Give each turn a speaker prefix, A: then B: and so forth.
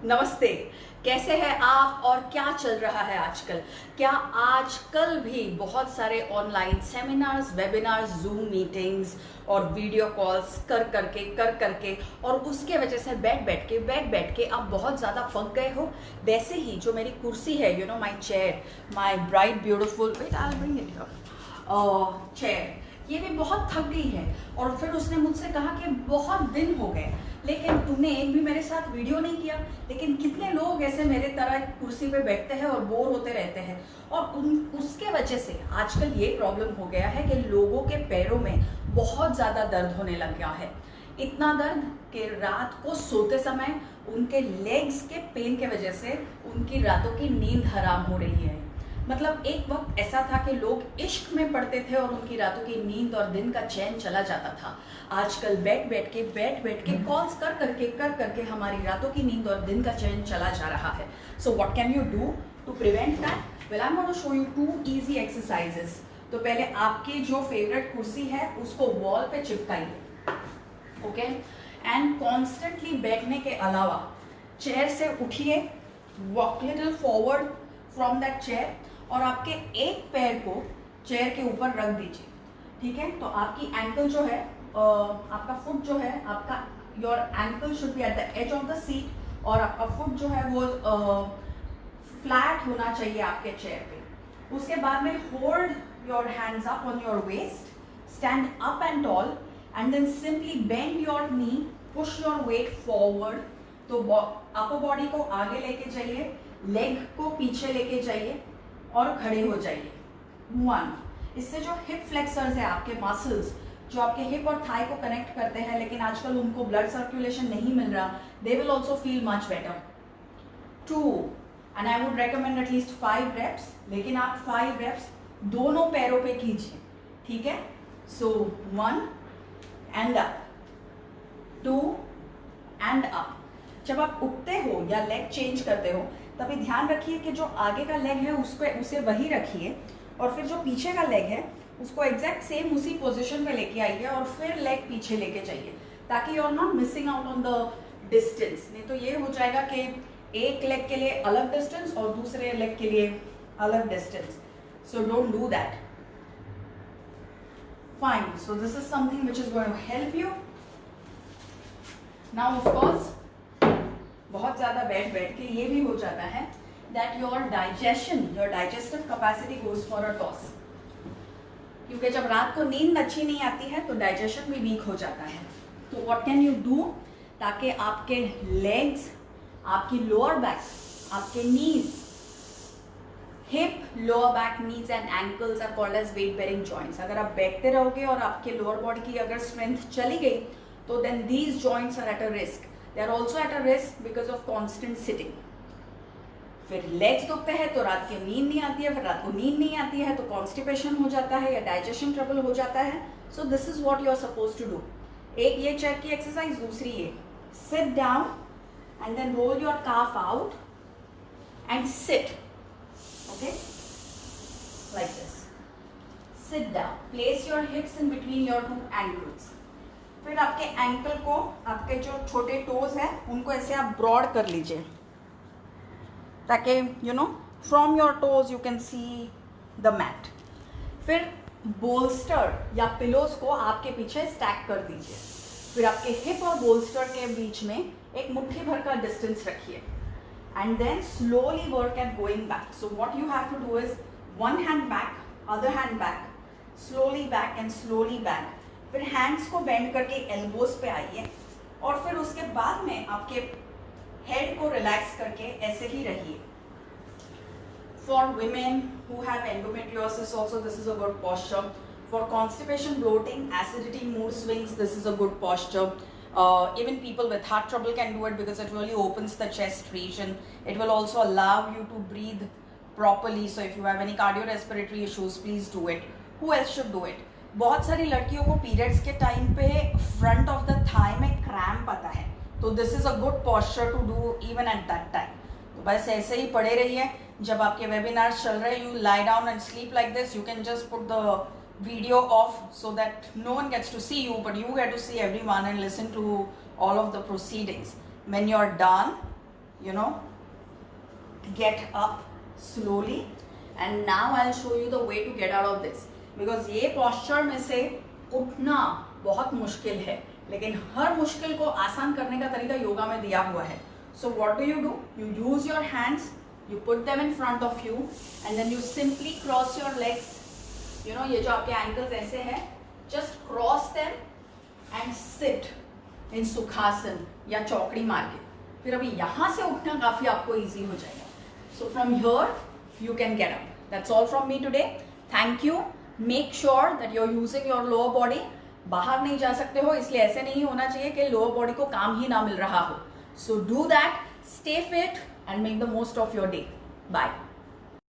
A: नमस्ते। कैसे हैं आप और क्या चल रहा है आजकल? क्या आजकल भी बहुत सारे online seminars, webinars, zoom meetings और वीडियो कॉल्स कर करके और उसके वजह से बैठ बैठ के आप बहुत ज़्यादा पक गए हो? वैसे ही जो मेरी कुर्सी है, my chair, my bright beautiful, wait I will bring it here, chair, ये भी बहुत थक गई है। और फिर उसने मुझसे कहा कि बहुत दिन हो गए लेकिन तुमने एक भी मेरे साथ वीडियो नहीं किया। लेकिन कितने लोग ऐसे मेरे तरह कुर्सी पे बैठते हैं और बोर होते रहते हैं, और उसके वजह से आजकल ये प्रॉब्लम हो गया है कि लोगों के पैरों में बहुत ज़्यादा दर्द होने लग गया है। इतना दर्द कि रात को सोते समय उनके लेग्स के पेन के वजह से उनकी रातों की नींद हराम हो रही है। मतलब एक वक्त ऐसा था कि लोग इश्क में पड़ते थे और उनकी रातों की नींद और दिन का चैन चला जाता था। आजकल बैठ बैठ के कॉल्स कर करके हमारी रातों की नींद और दिन का चैन चला जा रहा है। So what can you do to prevent that? Well, I am going to show you 2 easy exercises. तो पहले आपकी जो फेवरेट कुर्सी है उसको वॉल पे चिपकाइए, ओके? एंड कॉन्स्टेंटली बैठने के अलावा चेयर से उठिए, walk little forward from that chair और आपके एक पैर को चेयर के ऊपर रख दीजिए, ठीक है? तो आपकी एंकल जो है, आपका फुट जो है, आपका your ankle should be at the edge of the seat और आपका फुट जो है वो फ्लैट होना चाहिए आपके चेयर पे। उसके बाद में hold your hands up on your waist, stand up and tall and then simply bend your knee, push your weight forward. तो अपर बॉडी को आगे लेके जाइए, लेग को पीछे लेके जाइए और खड़े हो जाइए। 1, इससे जो हिप फ्लेक्सर्स है, आपके मसल्स जो आपके हिप और थाई को कनेक्ट करते हैं लेकिन आजकल उनको ब्लड सर्कुलेशन नहीं मिल रहा, they will also feel much better. 2, and I would recommend at least 5 reps, लेकिन आप 5 रेप्स दोनों पैरों पे कीजिए, ठीक है? सो 1 एंड अप, 2 एंड अप। जब आप उठते हो या लेग चेंज करते हो तभी ध्यान रखिए कि जो आगे का लेग है उसे वही रखिए और फिर जो पीछे का लेग है उसको एग्जैक्ट सेम उसी पोजीशन पे लेके आइए और फिर लेग पीछे लेके जाइए, ताकि you are not missing out on the distance. नहीं तो ये हो जाएगा कि एक लेग के लिए अलग डिस्टेंस और दूसरे लेग के लिए अलग distance. So don't do that. Fine, so this is something which is going to help you. Now of course बहुत ज्यादा बैठ के ये भी हो जाता है that your digestive capacity goes for a toss, क्योंकि जब रात को नींद अच्छी नहीं आती है तो डाइजेशन भी वीक हो जाता है। तो व्हाट कैन यू डू ताकि आपके लेग्स, आपकी लोअर बैक, आपके knees, hip, lower back, knees and ankles are called as weight bearing joints. अगर आप बैठते रहोगे और आपके लोअर बॉडी की अगर स्ट्रेंथ चली गई तो then these joints are at a risk. They are also at a risk because of constant sitting. फिर लेग्स दुखते हैं तो रात की नींद नहीं आती है, फिर रात को नींद नहीं आती है तो कॉन्स्टिपेशन हो जाता है या डाइजेशन ट्रबल हो जाता है। So this is what you are suppose to do. एक ये चेयर की एक्सरसाइज, दूसरी ये, sit down and then roll your calf out and sit, okay, like this. Sit down, place your hips in between your 2 ankles. फिर आपके ankle को, आपके जो छोटे टोज है उनको ऐसे आप ब्रॉड कर लीजिए ताकि from your toes you can see the mat. फिर बोल्स्टर या पिलोज को आपके पीछे स्टैक कर दीजिए। फिर आपके हिप और बोल्स्टर के बीच में एक मुट्ठी भर का डिस्टेंस रखिए and then slowly work at going back. So what you have to do is 1 hand back, other hand back, slowly back and slowly back. फिर हैंड्स को बेंड करके एल्बोज पे आइए और फिर उसके बाद में आपके हेड को रिलैक्स करके ऐसे ही रहिए। For women who have endometriosis also this is a good posture. For constipation, bloating, acidity, mood swings, this is a good posture. Even people with heart trouble can do it because it really opens the chest region. It will also allow you to breathe properly. So if you have any cardiorespiratory issues, please do it. Who else should do it? बहुत सारी लड़कियों को periods के time पे front of the thigh में cramp आता है, तो this is a good posture to do even at that time. तो बस ऐसे ही पड़े रहिए। जब आपके वेबिनार्स चल रहे हैं, you lie down and sleep like this. You can just put the video of so that no one gets to see you, but you get to see everyone and listen to all of the proceedings. When you're done, you know, get up slowly. And now I'll show you the way to get out of this, because ये posture में से उठना बहुत मुश्किल है, लेकिन हर मुश्किल को आसान करने का तरीका योगा में दिया हुआ है. So what do? You use your hands, you put them in front of you, and then you simply cross your legs. You know, ये जो आपके ankles ऐसे हैं, just cross them and sit in सुखासन या चौकड़ी मार के. फिर अभी यहाँ से उठना काफी आपको easy हो जाएगा. So from here you can get up. That's all from me today. Thank you. Make sure that you're using your lower body. बाहर नहीं जा सकते हो, इसलिए ऐसे नहीं होना चाहिए कि लोअर बॉडी को काम ही ना मिल रहा हो. So do that, stay fit and make the most of your day. Bye.